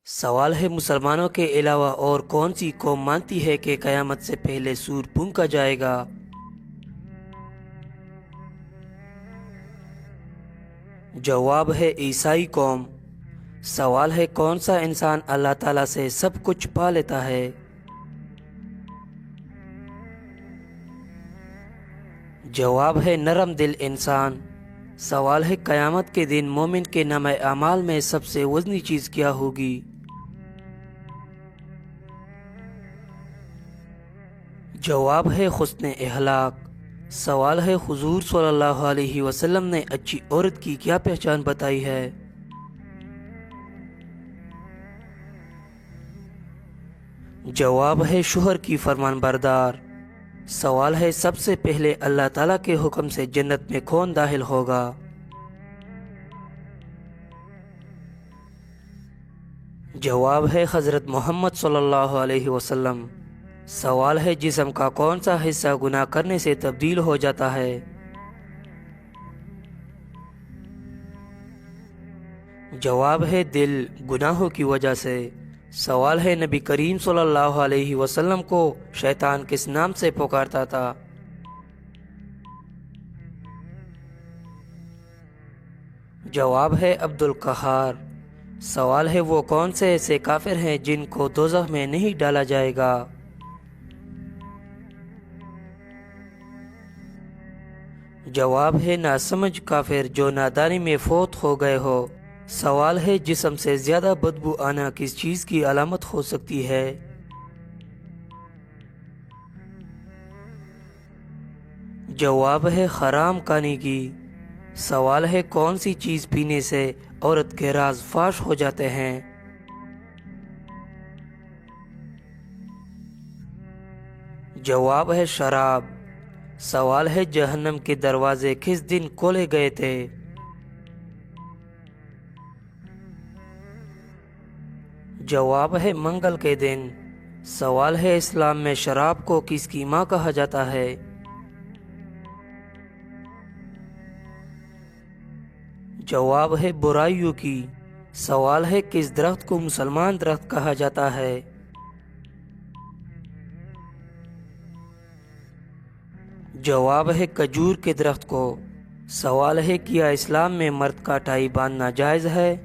سوال ہے مسلمانوں کے علاوہ اور کون سی قوم مانتی ہے کہ قیامت سے پہلے سور پھونکا جائے گا؟ جواب ہے عیسائی قوم۔ سوال ہے کون سا انسان اللہ تعالیٰ سے سب کچھ پا لیتا ہے؟ جواب ہے نرم دل انسان۔ سوال ہے قیامت کے دن مومن کے نامہ اعمال میں سب سے وزنی چیز کیا ہوگی؟ جواب ہے حسن اخلاق۔ سوال ہے حضور صلی اللہ علیہ وسلم نے اچھی عورت کی کیا پہچان بتائی ہے؟ جواب ہے شوہر کی فرمان بردار۔ سوال ہے سب سے پہلے اللہ تعالیٰ کے حکم سے جنت میں کون داخل ہوگا؟ جواب ہے حضرت محمد صلی اللہ علیہ وسلم۔ سوال ہے جسم کا کون سا حصہ گناہ کرنے سے تبدیل ہو جاتا ہے؟ جواب ہے دل، گناہوں کی وجہ سے۔ سوال ہے نبی کریم صلی اللہ علیہ وسلم کو شیطان کس نام سے پکارتا تھا؟ جواب ہے عبد القہار۔ سوال ہے وہ کون سے ایسے کافر ہیں جن کو دوزخ میں نہیں ڈالا جائے گا؟ جواب ہے ناسمجھ کافر جو نادانی میں فوت ہو گئے ہو۔ سوال ہے جسم سے زیادہ بدبو آنا کس چیز کی علامت ہو سکتی ہے؟ جواب ہے حرام کھانے کی۔ سوال ہے کون سی چیز پینے سے عورت کے راز فاش ہو جاتے ہیں؟ جواب ہے شراب۔ سوال ہے جہنم کے دروازے کس دن کھولے گئے تھے؟ جواب ہے منگل کے دن۔ سوال ہے اسلام میں شراب کو کس کی ماں کہا جاتا ہے؟ جواب ہے برائیوں کی۔ سوال ہے کس درخت کو مسلمان درخت کہا جاتا ہے؟ جواب ہے کھجور کے درخت کو۔ سوال ہے کیا اسلام میں مرد کا ٹائی باندھنا جائز ہے؟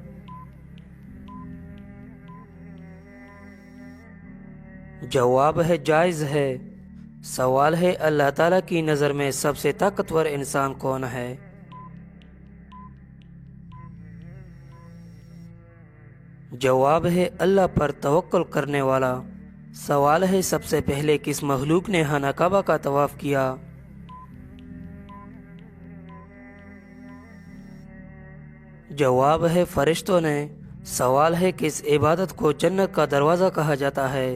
جواب ہے جائز ہے۔ سوال ہے اللہ تعالیٰ کی نظر میں سب سے طاقتور انسان کون ہے؟ جواب ہے اللہ پر توکل کرنے والا۔ سوال ہے سب سے پہلے کس مخلوق نے خانہ کعبہ کا طواف کیا؟ جواب ہے فرشتوں نے۔ سوال ہے کس عبادت کو جنت کا دروازہ کہا جاتا ہے؟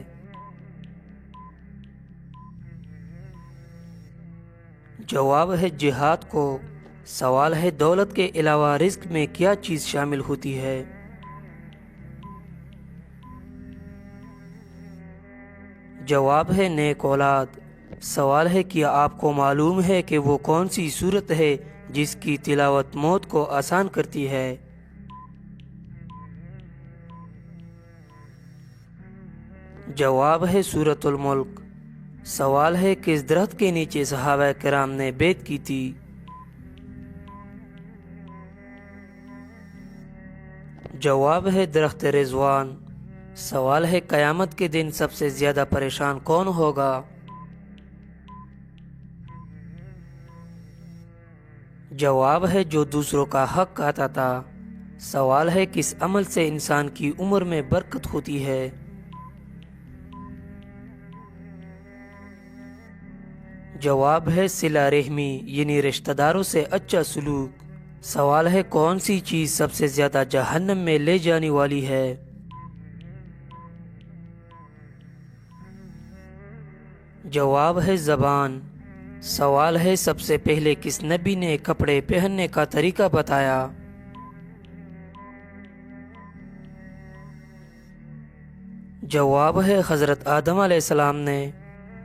جواب ہے جہاد کو۔ سوال ہے دولت کے علاوہ رزق میں کیا چیز شامل ہوتی ہے؟ جواب ہے نیک اولاد۔ سوال ہے کیا آپ کو معلوم ہے کہ وہ کون سی سورت ہے جس کی تلاوت موت کو آسان کرتی ہے؟ جواب ہے سورۃ الملک۔ سوال ہے کس درخت کے نیچے صحابہ کرام نے بیعت کی تھی؟ جواب ہے درخت رضوان۔ سوال ہے قیامت کے دن سب سے زیادہ پریشان کون ہوگا؟ جواب ہے جو دوسروں کا حق کھاتا تھا۔ سوال ہے کس عمل سے انسان کی عمر میں برکت ہوتی ہے؟ جواب ہے صلہ رحمی یعنی رشتہ داروں سے اچھا سلوک۔ سوال ہے کون سی چیز سب سے زیادہ جہنم میں لے جانے والی ہے؟ جواب ہے زبان۔ سوال ہے سب سے پہلے کس نبی نے کپڑے پہننے کا طریقہ بتایا؟ جواب ہے حضرت آدم علیہ السلام نے۔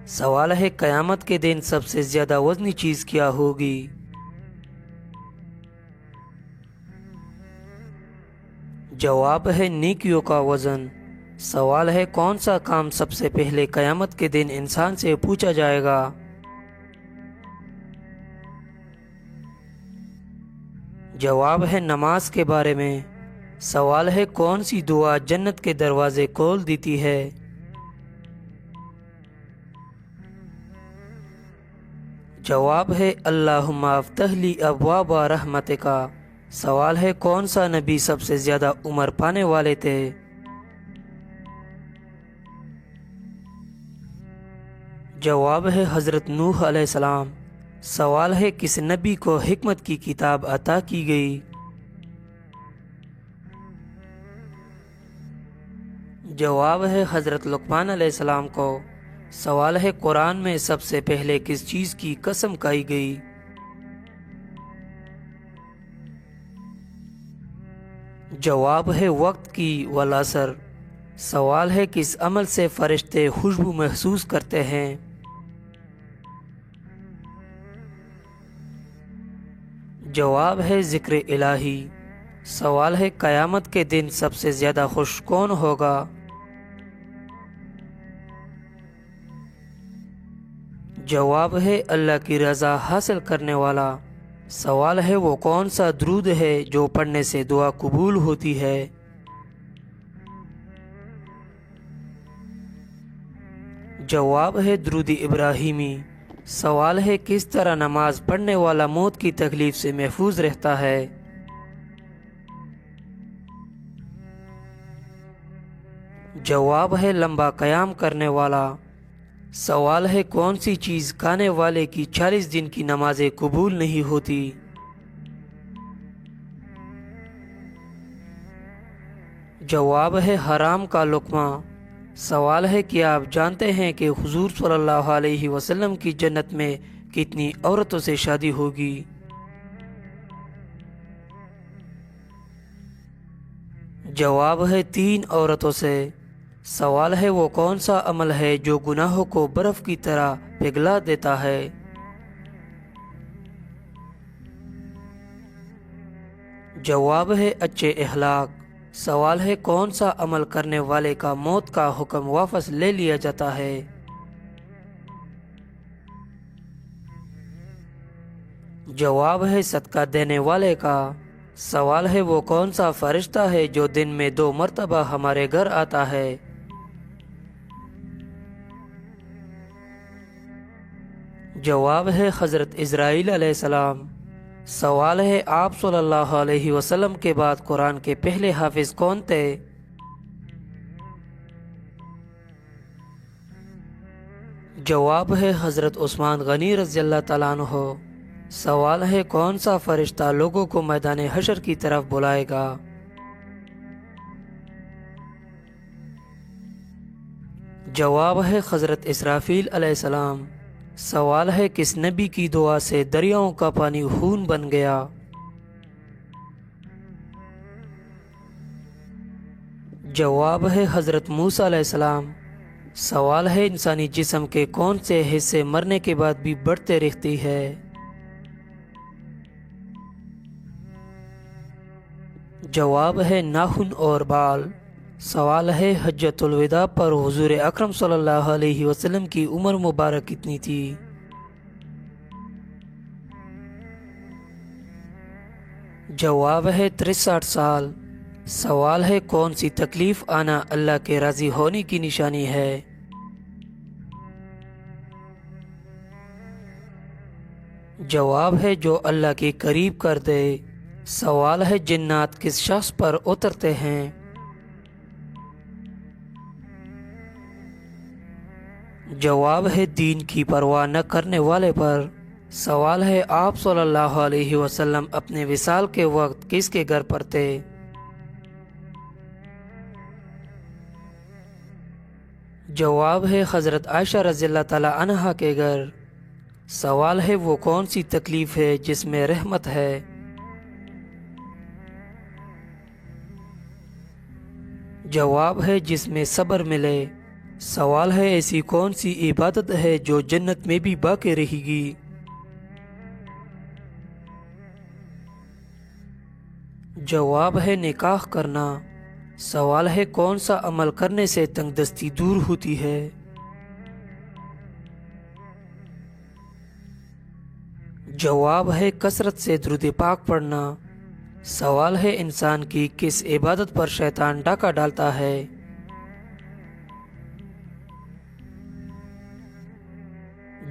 سوال ہے قیامت کے دن سب سے زیادہ وزنی چیز کیا ہوگی؟ جواب ہے نیکیوں کا وزن۔ سوال ہے کون سا کام سب سے پہلے قیامت کے دن انسان سے پوچھا جائے گا؟ جواب ہے نماز کے بارے میں۔ سوال ہے کون سی دعا جنت کے دروازے کھول دیتی ہے؟ جواب ہے اللہم افتح لی ابواب رحمتک۔ سوال ہے کون سا نبی سب سے زیادہ عمر پانے والے تھے؟ جواب ہے حضرت نوح علیہ السلام۔ سوال ہے کس نبی کو حکمت کی کتاب عطا کی گئی؟ جواب ہے حضرت لقمان علیہ السلام کو۔ سوال ہے قرآن میں سب سے پہلے کس چیز کی قسم کھائی گئی؟ جواب ہے وقت کی والعصر۔ سوال ہے کس عمل سے فرشتے خوشبو محسوس کرتے ہیں؟ جواب ہے ذکر الہی۔ سوال ہے قیامت کے دن سب سے زیادہ خوش کون ہوگا؟ جواب ہے اللہ کی رضا حاصل کرنے والا۔ سوال ہے وہ کون سا درود ہے جو پڑھنے سے دعا قبول ہوتی ہے؟ جواب ہے درود ابراہیمی۔ سوال ہے کس طرح نماز پڑھنے والا موت کی تکلیف سے محفوظ رہتا ہے؟ جواب ہے لمبا قیام کرنے والا۔ سوال ہے کون سی چیز کھانے والے کی 40 دن کی نمازیں قبول نہیں ہوتی؟ جواب ہے حرام کا لقمہ۔ سوال ہے کہ آپ جانتے ہیں کہ حضور صلی اللہ علیہ وسلم کی جنت میں کتنی عورتوں سے شادی ہوگی؟ جواب ہے 3 عورتوں سے۔ سوال ہے وہ کون سا عمل ہے جو گناہوں کو برف کی طرح پگھلا دیتا ہے؟ جواب ہے اچھے اخلاق۔ سوال ہے کون سا عمل کرنے والے کا موت کا حکم واپس لے لیا جاتا ہے؟ جواب ہے صدقہ دینے والے کا۔ سوال ہے وہ کون سا فرشتہ ہے جو دن میں 2 مرتبہ ہمارے گھر آتا ہے؟ جواب ہے حضرت اسرائیل علیہ السلام۔ سوال ہے آپ صلی اللہ علیہ وسلم کے بعد قرآن کے پہلے حافظ کون تھے؟ جواب ہے حضرت عثمان غنی رضی اللہ تعالیٰ عنہ۔ سوال ہے کون سا فرشتہ لوگوں کو میدان حشر کی طرف بلائے گا؟ جواب ہے حضرت اسرافیل علیہ السلام۔ سوال ہے کس نبی کی دعا سے دریاؤں کا پانی خون بن گیا؟ جواب ہے حضرت موسیٰ علیہ السلام۔ سوال ہے انسانی جسم کے کون سے حصے مرنے کے بعد بھی بڑھتے رہتی ہے؟ جواب ہے ناخن اور بال۔ سوال ہے حجۃ الوداع پر حضور اکرم صلی اللہ علیہ وسلم کی عمر مبارک کتنی تھی؟ جواب ہے 63 سال۔ سوال ہے کون سی تکلیف آنا اللہ کے راضی ہونے کی نشانی ہے؟ جواب ہے جو اللہ کے قریب کر دے۔ سوال ہے جنات کس شخص پر اترتے ہیں؟ جواب ہے دین کی پرواہ نہ کرنے والے پر۔ سوال ہے آپ صلی اللہ علیہ وسلم اپنے وصال کے وقت کس کے گھر پر تھے؟ جواب ہے حضرت عائشہ رضی اللہ تعالی عنہا کے گھر۔ سوال ہے وہ کون سی تکلیف ہے جس میں رحمت ہے؟ جواب ہے جس میں صبر ملے۔ سوال ہے ایسی کون سی عبادت ہے جو جنت میں بھی باقی رہے گی؟ جواب ہے نکاح کرنا۔ سوال ہے کون سا عمل کرنے سے تنگ دستی دور ہوتی ہے؟ جواب ہے کثرت سے درود پاک پڑھنا۔ سوال ہے انسان کی کس عبادت پر شیطان ڈاکہ ڈالتا ہے؟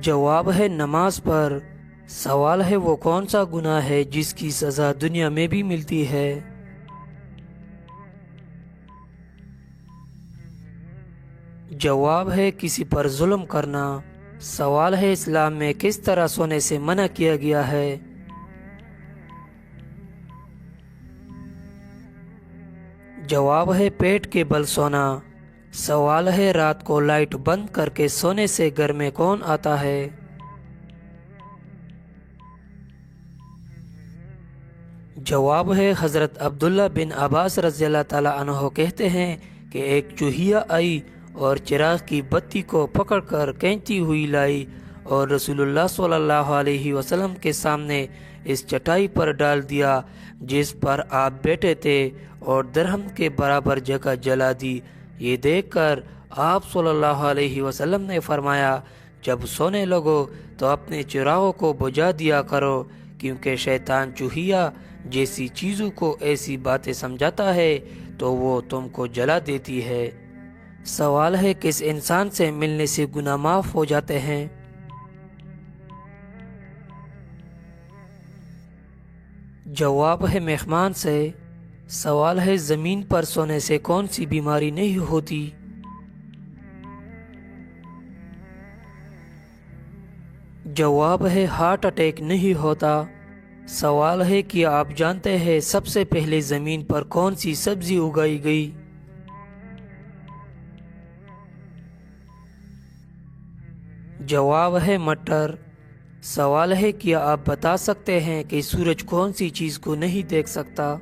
جواب ہے نماز پر۔ سوال ہے وہ کون سا گناہ ہے جس کی سزا دنیا میں بھی ملتی ہے؟ جواب ہے کسی پر ظلم کرنا۔ سوال ہے اسلام میں کس طرح سونے سے منع کیا گیا ہے؟ جواب ہے پیٹ کے بل سونا۔ سوال ہے رات کو لائٹ بند کر کے سونے سے گھر میں کون آتا ہے؟ جواب ہے حضرت عبداللہ بن عباس رضی اللہ تعالیٰ عنہ کہتے ہیں کہ ایک چوہیا آئی اور چراغ کی بتی کو پکڑ کر کھینچتی ہوئی لائی اور رسول اللہ صلی اللہ علیہ وسلم کے سامنے اس چٹائی پر ڈال دیا جس پر آپ بیٹھے تھے اور درہم کے برابر جگہ جلا دی۔ یہ دیکھ کر آپ صلی اللہ علیہ وسلم نے فرمایا، جب سونے لگو تو اپنے چراغوں کو بجھا دیا کرو، کیونکہ شیطان چوہیا جیسی چیزوں کو ایسی باتیں سمجھاتا ہے تو وہ تم کو جلا دیتی ہے۔ سوال ہے کس انسان سے ملنے سے گناہ معاف ہو جاتے ہیں؟ جواب ہے مہمان سے۔ سوال ہے زمین پر سونے سے کون سی بیماری نہیں ہوتی؟ جواب ہے ہارٹ اٹیک نہیں ہوتا۔ سوال ہے کہ آپ جانتے ہیں سب سے پہلے زمین پر کون سی سبزی اگائی گئی؟ جواب ہے مٹر۔ سوال ہے کیا آپ بتا سکتے ہیں کہ سورج کون سی چیز کو نہیں دیکھ سکتا؟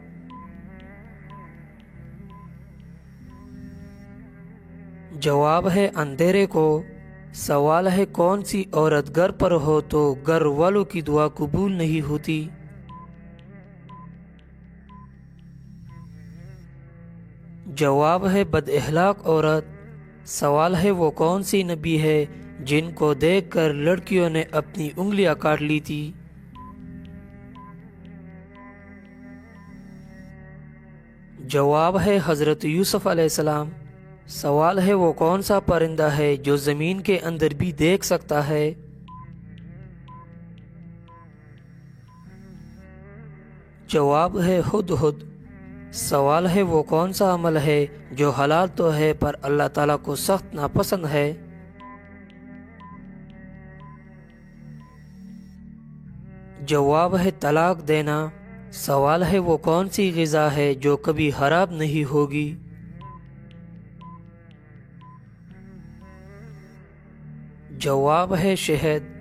جواب ہے اندھیرے کو۔ سوال ہے کون سی عورت گھر پر ہو تو گھر والوں کی دعا قبول نہیں ہوتی؟ جواب ہے بد اخلاق عورت۔ سوال ہے وہ کون سی نبی ہے جن کو دیکھ کر لڑکیوں نے اپنی انگلیاں کاٹ لی تھی؟ جواب ہے حضرت یوسف علیہ السلام۔ سوال ہے وہ کون سا پرندہ ہے جو زمین کے اندر بھی دیکھ سکتا ہے؟ جواب ہے ہدہد۔ سوال ہے وہ کون سا عمل ہے جو حلال تو ہے پر اللہ تعالیٰ کو سخت ناپسند ہے؟ جواب ہے طلاق دینا۔ سوال ہے وہ کون سی غذا ہے جو کبھی خراب نہیں ہوگی؟ جواب ہے شہد۔